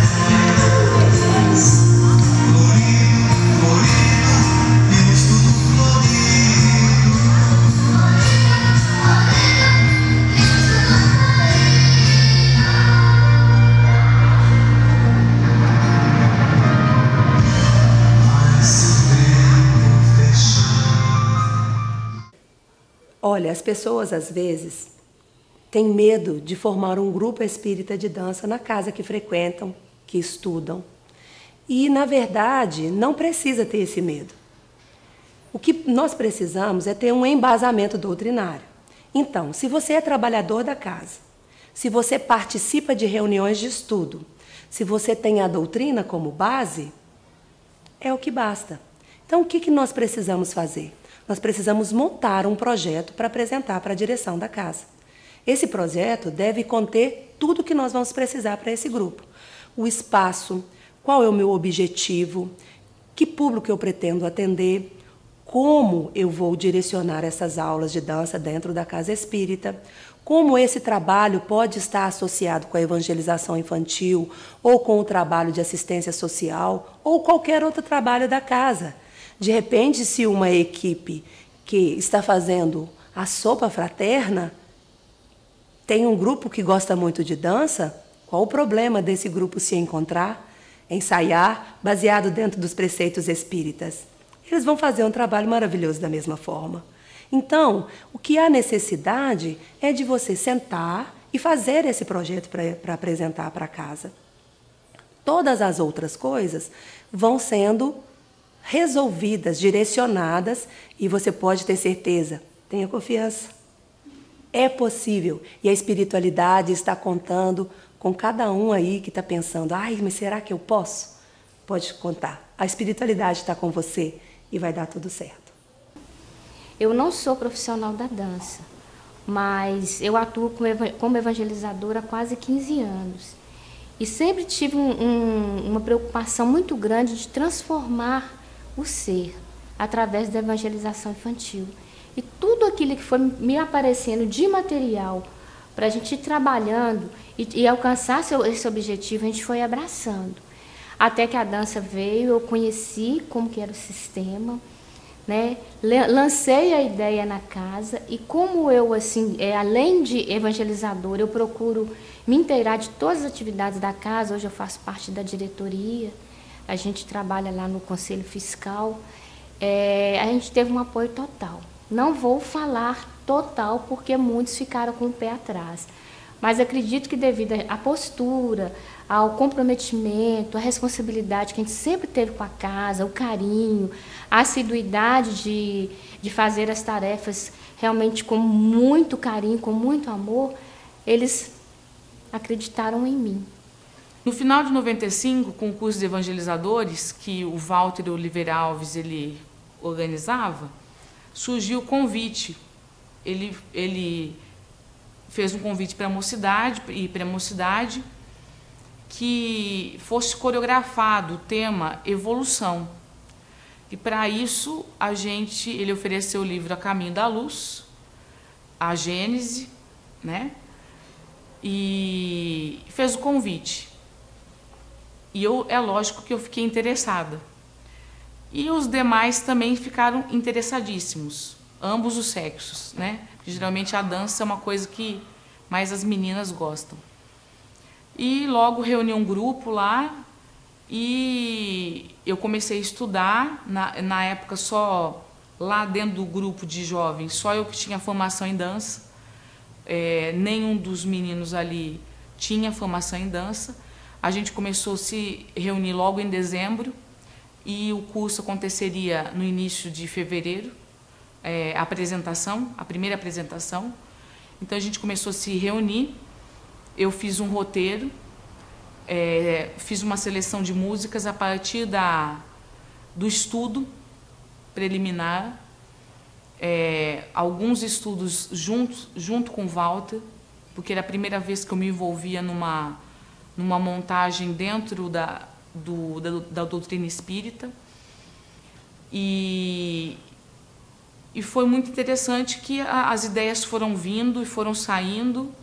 Olha, as pessoas às vezes têm medo de formar um grupo espírita de dança na casa que frequentam, que estudam. E, na verdade, não precisa ter esse medo. O que nós precisamos é ter um embasamento doutrinário. Então, se você é trabalhador da casa, se você participa de reuniões de estudo, se você tem a doutrina como base, é o que basta. Então, o que nós precisamos fazer? Nós precisamos montar um projeto para apresentar para a direção da casa. Esse projeto deve conter tudo que nós vamos precisar para esse grupo. O espaço, qual é o meu objetivo, que público eu pretendo atender, como eu vou direcionar essas aulas de dança dentro da casa espírita, como esse trabalho pode estar associado com a evangelização infantil, ou com o trabalho de assistência social, ou qualquer outro trabalho da casa. De repente, se uma equipe que está fazendo a sopa fraterna tem um grupo que gosta muito de dança, qual o problema desse grupo se encontrar, ensaiar, baseado dentro dos preceitos espíritas? Eles vão fazer um trabalho maravilhoso da mesma forma. Então, o que há necessidade é de você sentar e fazer esse projeto para apresentar para casa. Todas as outras coisas vão sendo resolvidas, direcionadas, e você pode ter certeza, tenha confiança. É possível, e a espiritualidade está contando com cada um aí que está pensando, ai, mas será que eu posso? Pode contar, a espiritualidade está com você e vai dar tudo certo. Eu não sou profissional da dança, mas eu atuo como evangelizadora há quase 15 anos. E sempre tive uma preocupação muito grande de transformar o ser através da evangelização infantil. E tudo aquilo que foi me aparecendo de material para a gente ir trabalhando e alcançar esse objetivo, a gente foi abraçando. Até que a dança veio, eu conheci como que era o sistema, né? Lancei a ideia na casa e como eu, assim, além de evangelizadora, eu procuro me inteirar de todas as atividades da casa. Hoje eu faço parte da diretoria, a gente trabalha lá no Conselho Fiscal, a gente teve um apoio total. Não vou falar total porque muitos ficaram com o pé atrás, mas acredito que devido à postura, ao comprometimento, à responsabilidade que a gente sempre teve com a casa, o carinho, a assiduidade de fazer as tarefas realmente com muito carinho, com muito amor, eles acreditaram em mim. No final de 95, com o curso de evangelizadores, que o Walter Oliveira Alves ele organizava, surgiu o convite. Ele fez um convite para a mocidade e pré-mocidade que fosse coreografado o tema evolução. E para isso ele ofereceu o livro A Caminho da Luz, a Gênese, né? E fez o convite. E é lógico que eu fiquei interessada. E os demais também ficaram interessadíssimos, ambos os sexos, né? Porque geralmente a dança é uma coisa que mais as meninas gostam. E logo reuni um grupo lá e eu comecei a estudar. Na época, só lá dentro do grupo de jovens, só eu que tinha formação em dança. Nenhum dos meninos ali tinha formação em dança. A gente começou a se reunir logo em dezembro e o curso aconteceria no início de fevereiro, a primeira apresentação. Então a gente começou a se reunir, eu fiz um roteiro, fiz uma seleção de músicas a partir do estudo preliminar, alguns estudos junto com o Walter, porque era a primeira vez que eu me envolvia numa montagem dentro da doutrina espírita. E foi muito interessante que as ideias foram vindo e foram saindo,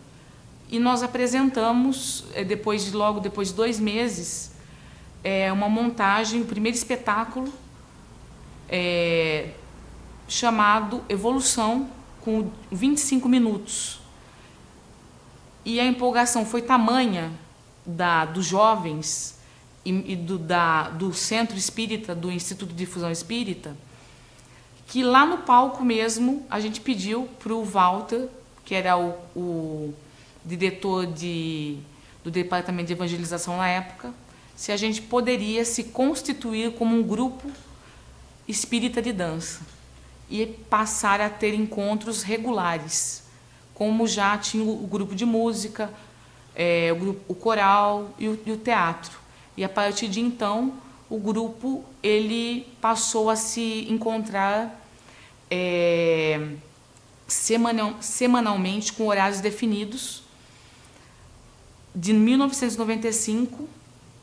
e nós apresentamos, depois de 2 meses, uma montagem, o primeiro espetáculo, chamado Evolução, com 25 minutos. E a empolgação foi tamanha dos jovens e do Centro Espírita, do Instituto de Difusão Espírita, que lá no palco mesmo a gente pediu para o Walter, que era o diretor do Departamento de Evangelização na época, se a gente poderia se constituir como um grupo espírita de dança e passar a ter encontros regulares, como já tinha o grupo de música, o coral e o teatro. E a partir de então, o grupo ele passou a se encontrar semanalmente com horários definidos, de 1995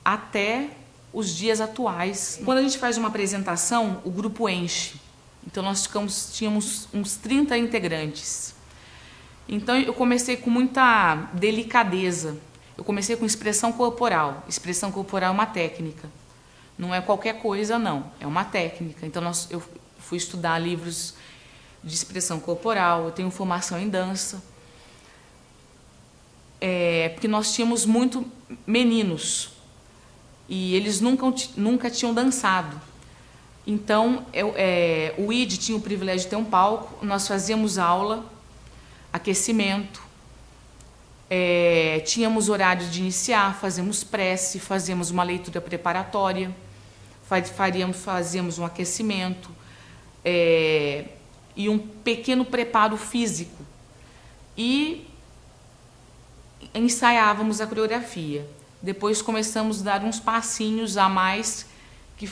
até os dias atuais. Quando a gente faz uma apresentação, o grupo enche. Então nós tínhamos uns 30 integrantes. Então eu comecei com muita delicadeza. Eu comecei com expressão corporal. Expressão corporal é uma técnica. Não é qualquer coisa, não. É uma técnica. Então eu fui estudar livros de expressão corporal, eu tenho formação em dança. Porque nós tínhamos muito meninos e eles nunca tinham dançado. Então, o ID tinha o privilégio de ter um palco, nós fazíamos aula, aquecimento, tínhamos horário de iniciar, fazíamos prece, fazíamos uma leitura preparatória, fazíamos um aquecimento e um pequeno preparo físico. E ensaiávamos a coreografia. Depois começamos a dar uns passinhos a mais, que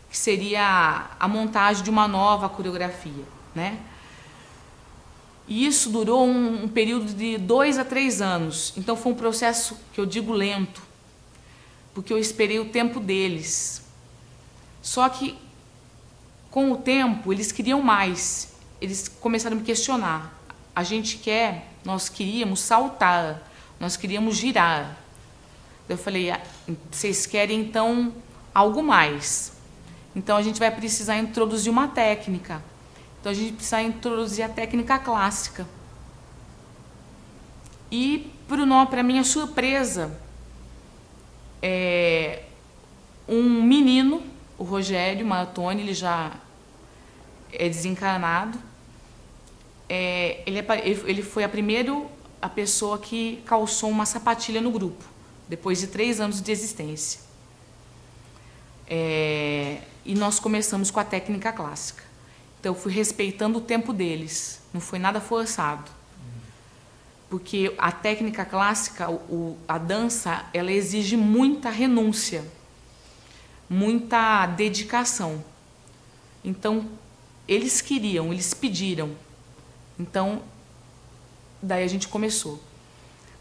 seria a montagem de uma nova coreografia, né? E isso durou um período de 2 a 3 anos. Então foi um processo que eu digo lento, porque eu esperei o tempo deles. Só que, com o tempo, eles queriam mais. Eles começaram a me questionar. Nós queríamos saltar, nós queríamos girar. Eu falei, vocês querem então algo mais. Então a gente vai precisar introduzir uma técnica. Então a gente precisa introduzir a técnica clássica. E, para minha surpresa, um menino, o Rogério Martoni, ele já é desencarnado, ele foi a pessoa que calçou uma sapatilha no grupo, depois de 3 anos de existência. E nós começamos com a técnica clássica. Então, eu fui respeitando o tempo deles, não foi nada forçado. Porque a técnica clássica, a dança, ela exige muita renúncia, muita dedicação. Então, eles queriam, eles pediram. Então, daí a gente começou.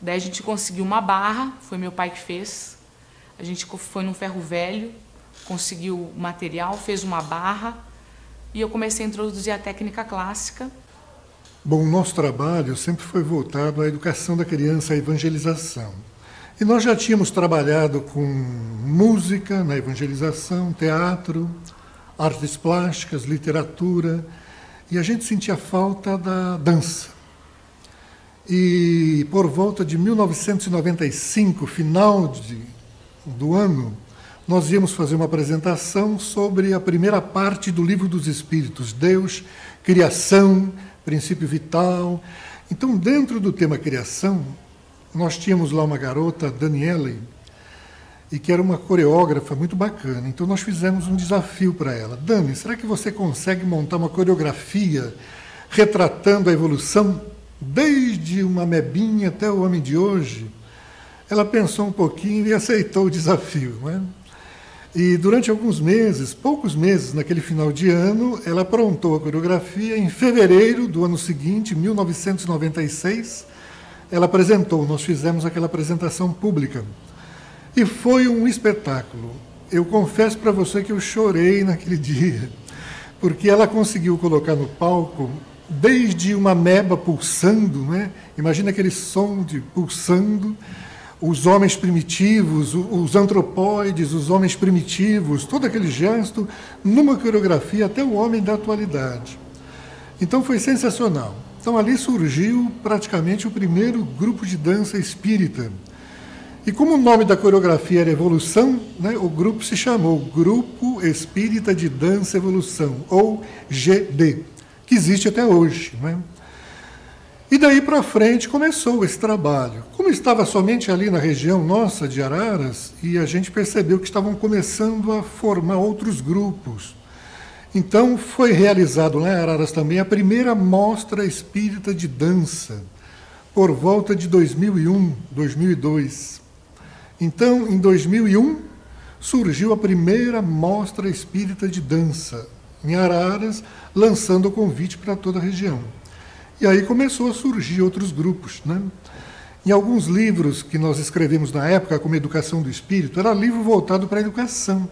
Daí a gente conseguiu uma barra, foi meu pai que fez. A gente foi num ferro velho, conseguiu o material, fez uma barra e eu comecei a introduzir a técnica clássica. Bom, o nosso trabalho sempre foi voltado à educação da criança, à evangelização. E nós já tínhamos trabalhado com música na evangelização, teatro, artes plásticas, literatura, e a gente sentia falta da dança. E por volta de 1995, final do ano, nós íamos fazer uma apresentação sobre a primeira parte do Livro dos Espíritos, Deus, Criação, Princípio Vital. Então, dentro do tema criação, nós tínhamos lá uma garota, Daniele, e que era uma coreógrafa muito bacana. Então, nós fizemos um desafio para ela. Dani, será que você consegue montar uma coreografia retratando a evolução desde uma mebinha até o homem de hoje? Ela pensou um pouquinho e aceitou o desafio, não é? E durante alguns meses, poucos meses, naquele final de ano, ela aprontou a coreografia. Em fevereiro do ano seguinte, 1996, ela apresentou, nós fizemos aquela apresentação pública. E foi um espetáculo. Eu confesso para você que eu chorei naquele dia, porque ela conseguiu colocar no palco desde uma meba pulsando, né? Imagina aquele som de pulsando, os homens primitivos, os antropóides, os homens primitivos, todo aquele gesto, numa coreografia até o homem da atualidade. Então foi sensacional. Então ali surgiu praticamente o primeiro grupo de dança espírita. E como o nome da coreografia era Evolução, né, o grupo se chamou Grupo Espírita de Dança Evolução, ou GD, que existe até hoje, né? E daí para frente começou esse trabalho. Como estava somente ali na região nossa de Araras, e a gente percebeu que estavam começando a formar outros grupos. Então, foi realizado lá em Araras também a primeira mostra espírita de dança, por volta de 2001, 2002. Então, em 2001, surgiu a primeira mostra espírita de dança em Araras, lançando o convite para toda a região. E aí começou a surgir outros grupos, né? Em alguns livros que nós escrevemos na época, como Educação do Espírito, era livro voltado para a educação,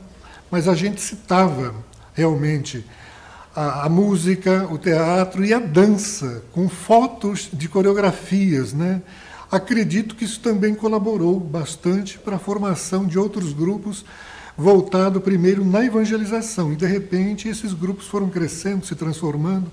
mas a gente citava realmente a música, o teatro e a dança, com fotos de coreografias, né? Acredito que isso também colaborou bastante para a formação de outros grupos, voltado primeiro na evangelização, e de repente esses grupos foram crescendo, se transformando.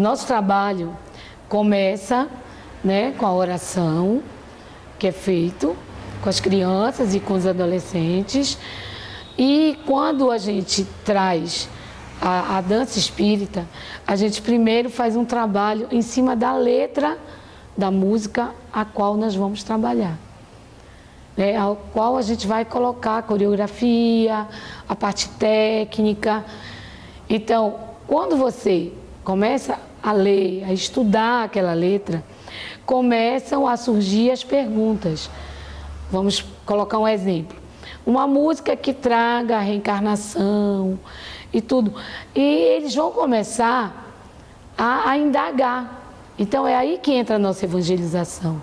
Nosso trabalho começa, né, com a oração, que é feito com as crianças e com os adolescentes. E quando a gente traz a dança espírita, a gente primeiro faz um trabalho em cima da letra da música a qual nós vamos trabalhar, né, ao qual a gente vai colocar a coreografia, a parte técnica. Então, quando você começa a ler, a estudar aquela letra, começam a surgir as perguntas. Vamos colocar um exemplo. Uma música que traga a reencarnação e tudo. E eles vão começar a indagar. Então é aí que entra a nossa evangelização.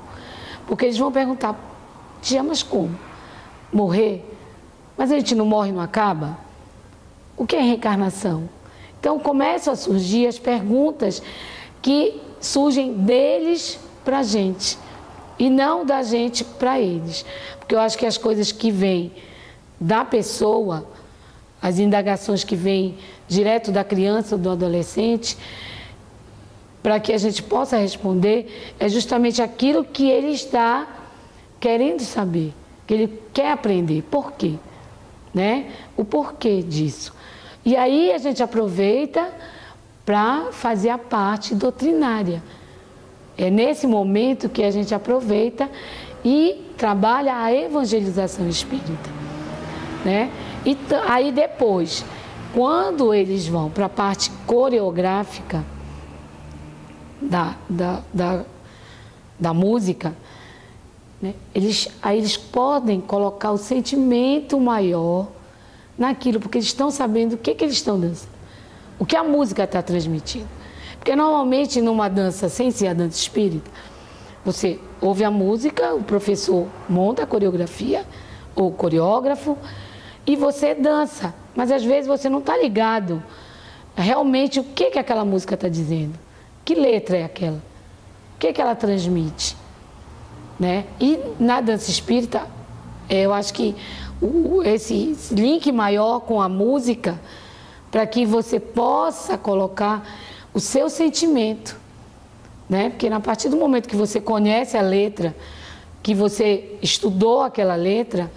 Porque eles vão perguntar, tia, mas como? Morrer? Mas a gente não morre, não acaba? O que é reencarnação? Então começam a surgir as perguntas que surgem deles para a gente e não da gente para eles. Porque eu acho que as coisas que vêm da pessoa, as indagações que vêm direto da criança ou do adolescente, para que a gente possa responder, é justamente aquilo que ele está querendo saber, que ele quer aprender. Por quê? Né? O porquê disso. E aí a gente aproveita para fazer a parte doutrinária. É nesse momento que a gente aproveita e trabalha a evangelização espírita, né? E aí depois, quando eles vão para a parte coreográfica da música, né? Aí eles podem colocar o sentimento maior naquilo, porque eles estão sabendo o que eles estão dançando, o que a música está transmitindo. Porque normalmente numa dança, sem ser a dança espírita, você ouve a música, o professor monta a coreografia, ou o coreógrafo, e você dança. Mas às vezes você não está ligado realmente o que aquela música está dizendo. Que letra é aquela? O que ela transmite? Né? E na dança espírita, eu acho que esse link maior com a música, para que você possa colocar o seu sentimento, né? Porque a partir do momento que você conhece a letra, que você estudou aquela letra,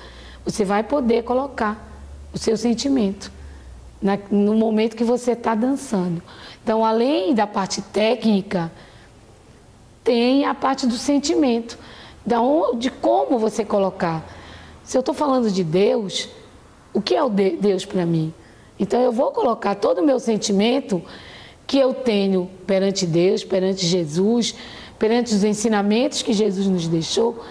você vai poder colocar o seu sentimento no momento que você está dançando. Então, além da parte técnica, tem a parte do sentimento, de como você colocar. Se eu estou falando de Deus, o que é o Deus para mim? Então, eu vou colocar todo o meu sentimento que eu tenho perante Deus, perante Jesus, perante os ensinamentos que Jesus nos deixou,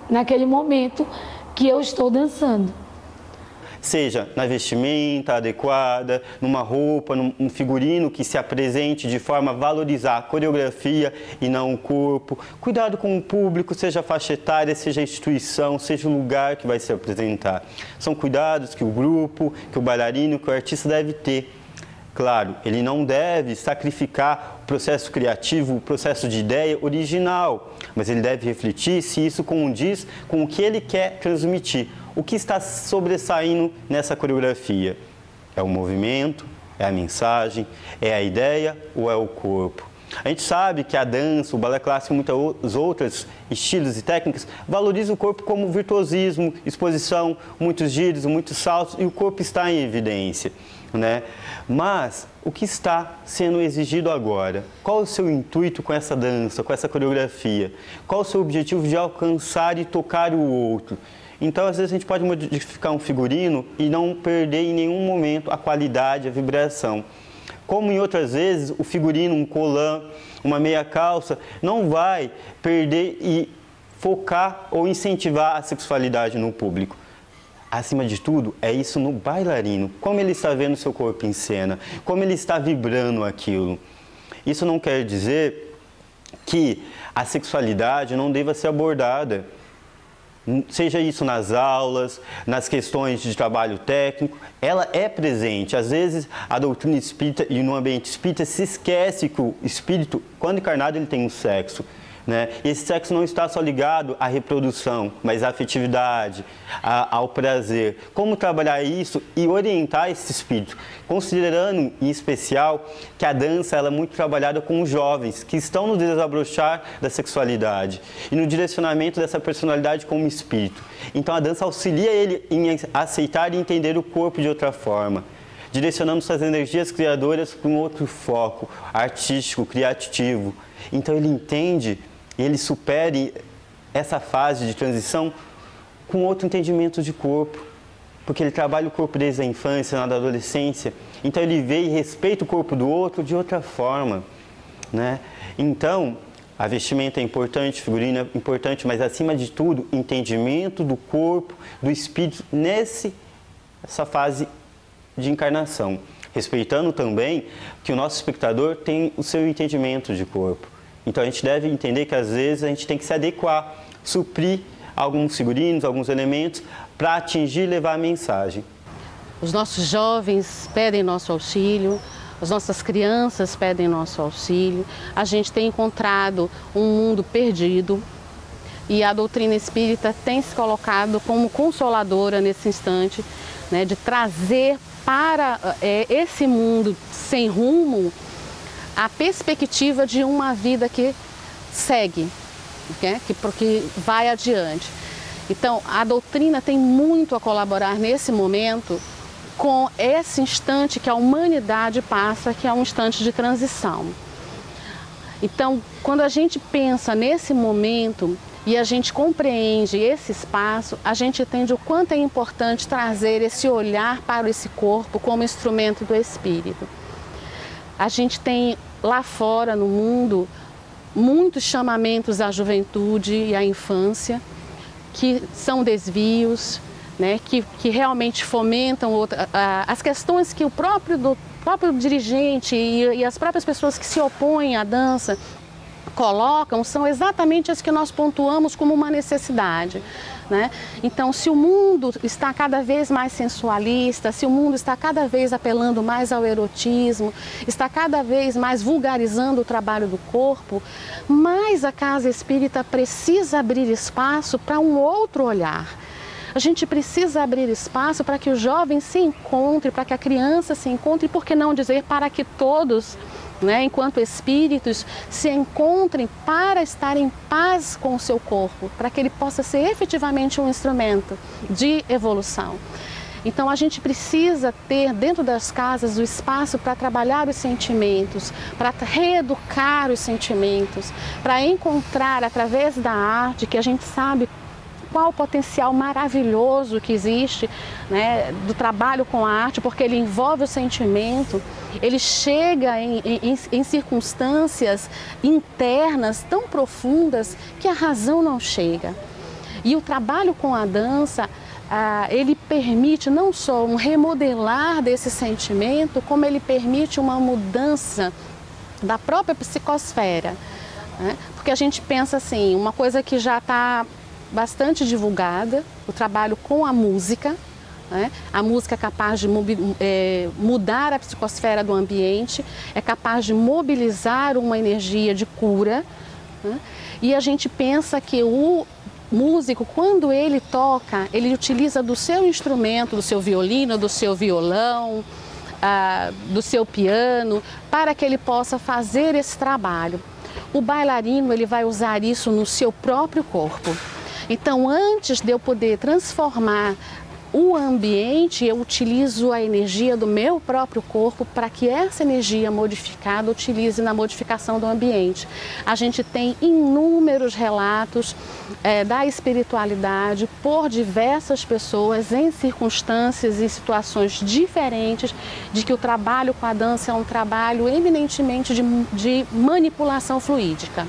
naquele momento que eu estou dançando. Seja na vestimenta adequada, numa roupa, num figurino que se apresente de forma a valorizar a coreografia e não o corpo. Cuidado com o público, seja a faixa etária, seja a instituição, seja o lugar que vai se apresentar. São cuidados que o grupo, que o bailarino, que o artista deve ter. Claro, ele não deve sacrificar o processo criativo, o processo de ideia original, mas ele deve refletir se isso condiz com o que ele quer transmitir. O que está sobressaindo nessa coreografia? É o movimento? É a mensagem? É a ideia ou é o corpo? A gente sabe que a dança, o balé clássico e muitos outros estilos e técnicas valorizam o corpo como virtuosismo, exposição, muitos giros, muitos saltos, e o corpo está em evidência, né? Mas o que está sendo exigido agora? Qual o seu intuito com essa dança, com essa coreografia? Qual o seu objetivo de alcançar e tocar o outro? Então, às vezes, a gente pode modificar um figurino e não perder em nenhum momento a qualidade, a vibração. Como em outras vezes, o figurino, um colã, uma meia calça, não vai perder e focar ou incentivar a sexualidade no público. Acima de tudo, é isso no bailarino. Como ele está vendo seu corpo em cena, como ele está vibrando aquilo. Isso não quer dizer que a sexualidade não deva ser abordada. Seja isso nas aulas, nas questões de trabalho técnico, ela é presente. Às vezes, a doutrina espírita e no ambiente espírita se esquece que o espírito, quando encarnado, ele tem um sexo, né? E esse sexo não está só ligado à reprodução, mas à afetividade, ao prazer. Como trabalhar isso e orientar esse espírito? Considerando, em especial, que a dança ela é muito trabalhada com os jovens, que estão no desabrochar da sexualidade e no direcionamento dessa personalidade como espírito. Então, a dança auxilia ele em aceitar e entender o corpo de outra forma, direcionando suas energias criadoras para um outro foco, artístico, criativo. Então, ele entende, ele supere essa fase de transição com outro entendimento de corpo, porque ele trabalha o corpo desde a infância, na adolescência, então ele vê e respeita o corpo do outro de outra forma, né? Então, a vestimenta é importante, figurino é importante, mas acima de tudo, entendimento do corpo, do espírito nessa fase de encarnação, respeitando também que o nosso espectador tem o seu entendimento de corpo. Então a gente deve entender que às vezes a gente tem que se adequar, suprir alguns figurinos, alguns elementos para atingir e levar a mensagem. Os nossos jovens pedem nosso auxílio, as nossas crianças pedem nosso auxílio. A gente tem encontrado um mundo perdido e a doutrina espírita tem se colocado como consoladora nesse instante, né, de trazer para esse mundo sem rumo a perspectiva de uma vida que segue, né? que vai adiante. Então, a doutrina tem muito a colaborar nesse momento com esse instante que a humanidade passa, que é um instante de transição. Então, quando a gente pensa nesse momento e a gente compreende esse espaço, a gente entende o quanto é importante trazer esse olhar para esse corpo como instrumento do espírito. A gente tem lá fora no mundo muitos chamamentos à juventude e à infância, que são desvios, né, que realmente fomentam as questões que o próprio dirigente e as próprias pessoas que se opõem à dança colocam, são exatamente as que nós pontuamos como uma necessidade, né? Então, se o mundo está cada vez mais sensualista, se o mundo está cada vez apelando mais ao erotismo, está cada vez mais vulgarizando o trabalho do corpo, mais a casa espírita precisa abrir espaço para um outro olhar. A gente precisa abrir espaço para que o jovem se encontre, para que a criança se encontre, por que não dizer para que todos, né, enquanto espíritos, se encontrem para estar em paz com o seu corpo, para que ele possa ser efetivamente um instrumento de evolução. Então a gente precisa ter dentro das casas o espaço para trabalhar os sentimentos, para reeducar os sentimentos, para encontrar através da arte, que a gente sabe qual o potencial maravilhoso que existe, né, do trabalho com a arte, porque ele envolve o sentimento, ele chega em circunstâncias internas tão profundas que a razão não chega. E o trabalho com a dança, ele permite não só um remodelar desse sentimento, como ele permite uma mudança da própria psicosfera, né? Porque a gente pensa assim, uma coisa que já está bastante divulgada, o trabalho com a música, né? A música é capaz de mudar a psicosfera do ambiente, é capaz de mobilizar uma energia de cura, né? E a gente pensa que o músico, quando ele toca, ele utiliza do seu instrumento, do seu violino, do seu violão, do seu piano, para que ele possa fazer esse trabalho. O bailarino, ele vai usar isso no seu próprio corpo. Então, antes de eu poder transformar o ambiente, eu utilizo a energia do meu próprio corpo para que essa energia modificada utilize na modificação do ambiente. A gente tem inúmeros relatos da espiritualidade por diversas pessoas em circunstâncias e situações diferentes, de que o trabalho com a dança é um trabalho eminentemente de manipulação fluídica.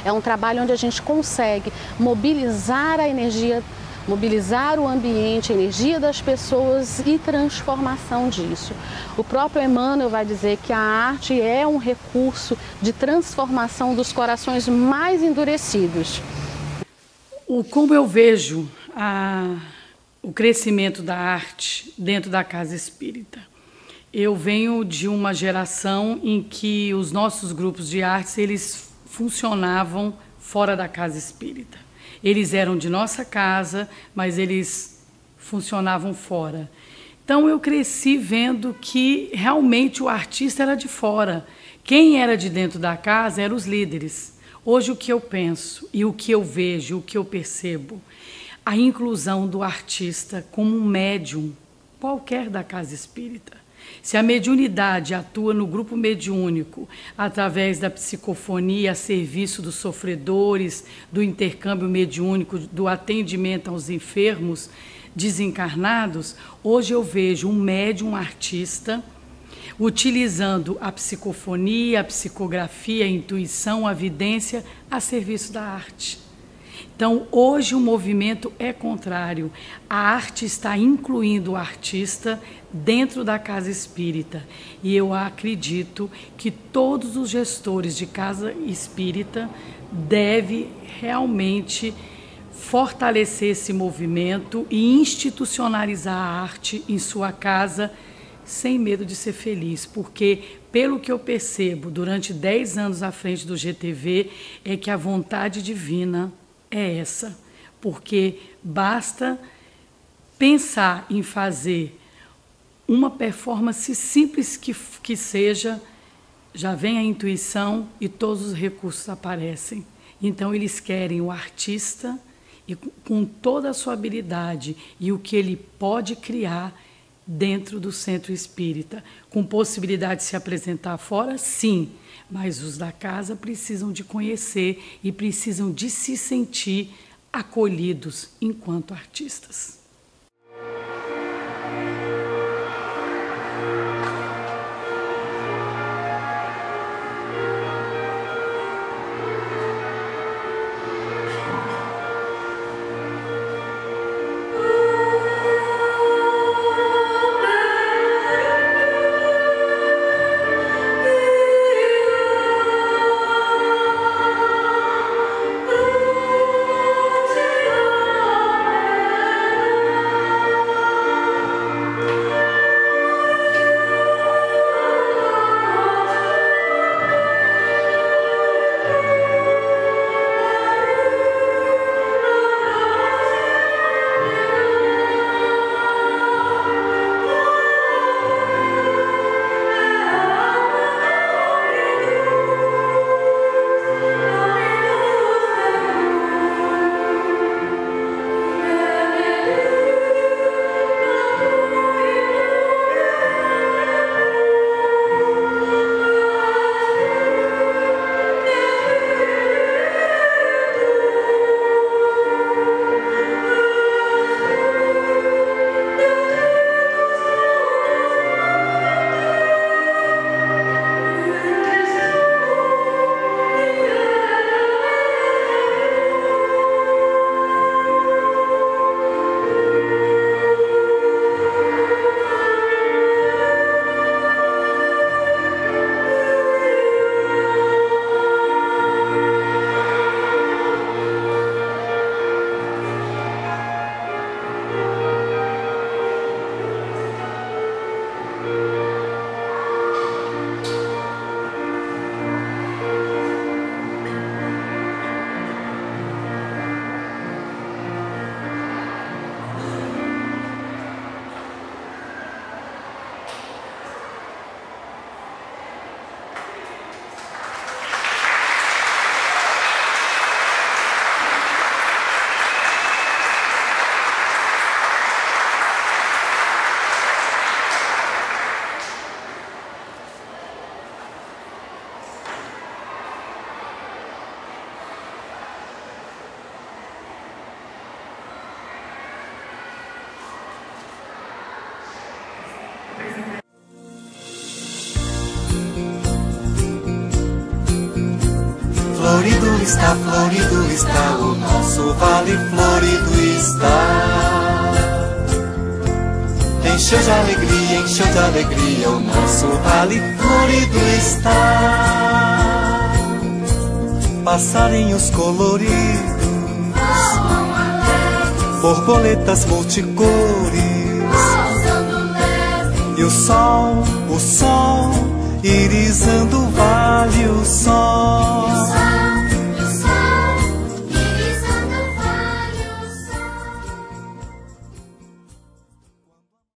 É um trabalho onde a gente consegue mobilizar a energia, mobilizar o ambiente, a energia das pessoas e transformação disso. O próprio Emmanuel vai dizer que a arte é um recurso de transformação dos corações mais endurecidos. Como eu vejo o crescimento da arte dentro da casa espírita? Eu venho de uma geração em que os nossos grupos de artes, eles funcionavam fora da casa espírita. Eles eram de nossa casa, mas eles funcionavam fora. Então eu cresci vendo que realmente o artista era de fora. Quem era de dentro da casa eram os líderes. Hoje o que eu penso e o que eu vejo, o que eu percebo, a inclusão do artista como um médium qualquer da casa espírita. Se a mediunidade atua no grupo mediúnico através da psicofonia a serviço dos sofredores, do intercâmbio mediúnico, do atendimento aos enfermos desencarnados, hoje eu vejo um médium artista utilizando a psicofonia, a psicografia, a intuição, a vidência a serviço da arte. Então, hoje o movimento é contrário. A arte está incluindo o artista dentro da casa espírita. E eu acredito que todos os gestores de casa espírita devem realmente fortalecer esse movimento e institucionalizar a arte em sua casa sem medo de ser feliz, porque, pelo que eu percebo, durante 10 anos à frente do GTV, é que a vontade divina é essa, porque basta pensar em fazer uma performance simples que seja, já vem a intuição e todos os recursos aparecem. Então, eles querem o artista e com toda a sua habilidade e o que ele pode criar dentro do centro espírita. Com possibilidade de se apresentar fora, sim, mas os da casa precisam de conhecer e precisam de se sentir acolhidos enquanto artistas. Florido está, o nosso vale florido está. Encheu de alegria, o nosso vale florido está. Passarinhos coloridos, borboletas multicores, e o sol irisando o vale, o sol